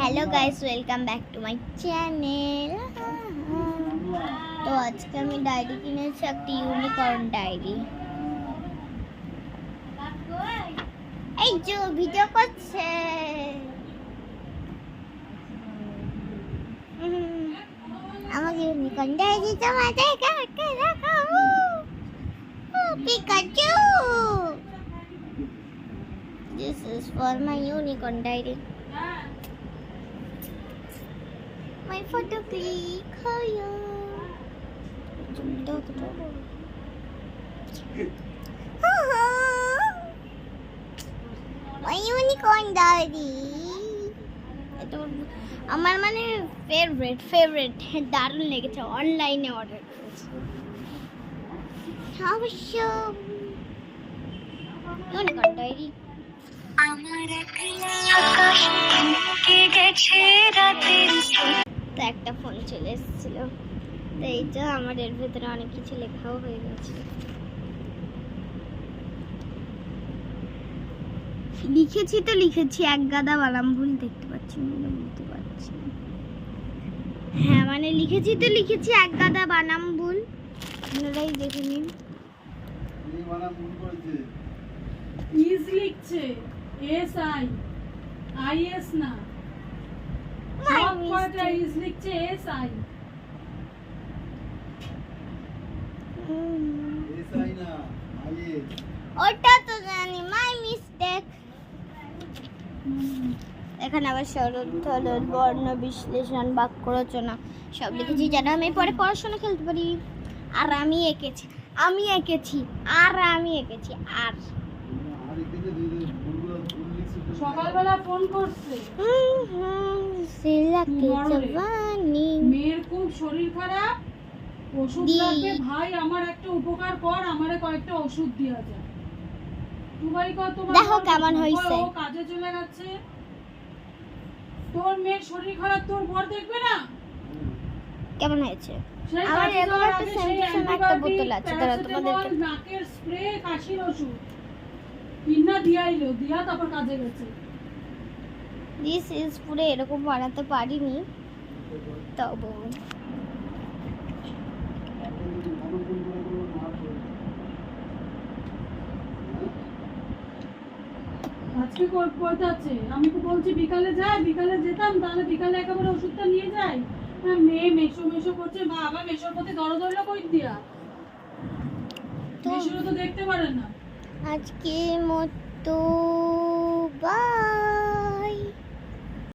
Hello guys, welcome back to my channel. तो आज के আমি ডায়েরি কিনেছি, একটা ইউনিকর্ন ডায়েরি। এই যে ভিডিও করছে, আমাকে ইউনিকর্ন ডায়েরি তোমাদের কাছে দেখাবো। Pikachu, this is for my unicorn diary. My photo click, hiya. My unicorn diary. এটা আমার মানে ফেভারিট দারুণ লেগেছে, অনলাইনে অর্ডার করেছি। অবশ্য ইউনিকর্ন ডায়েরি আমার আকাশ কে গেছে রাতের তো একটা ফোন চলে এসেছিল, তো এইটা আমার এর ভেতরে অনেক কিছু লেখাও হয়ে গেছে। লিখেছি এক গাদা বালাম ভুল, দেখতে পাচ্ছি না, বুঝতে পারছি। হ্যাঁ মানে লিখেছি এক গাদা বানাম ভুল, আপনারাই দেখে নিন। ইজ লিখছে এস আই এস না, সব কয়টা ইজ লিখছে এস আই না আই এস। ওটা তো জানি, মাই মিস্টেক। এখানে আবার সরল থরল বর্ণ বিশ্লেষণ বাক্য রচনা সব লিখেছি, যেন আমি পরে পড়াশোনা খেলতে পারি। আর আমি এঁকেছি আর সকালবেলা ফোন করছে, মেয়ের খুব শরীর খারাপ, ওষুধ লাগবে ভাই, আমার একটা উপকার কর, আমারে কয়েকটা ওষুধ দেওয়া যায়। তুই কর, তোমার দেখো কেমন হইছে। ও কাজে চলে গেছে, তোর মেয়ের শরীর খারাপ, তোর বর দেখবে না কেমন হয়েছে। সেই আমার কাজে এরকম যাওয়ার একটা আগে সেই স্যামসাং একটা বোতল আছে, তারা তোমাদেরকে প্যারাসিটামল, নাকের স্প্রে, কাশির ওষুধ কিনা দিয়াইলো, দিয়া তারপর কাজে গেছে। দিস ইজ পুরো এরকম বানাতে পারিনি, তবু আজকে কয়টা আছে, আমি তো বলছি বিকালে যেতাম, তাহলে বিকালে একেবারে ওষুধটা নিয়ে যাই। মেয়ে মেশো করছে, মা আবার মেশোর প্রতি দরদ হইলো কই দিয়া, মেশোরও তো দেখতে পারে না। আজকে মতো বাই।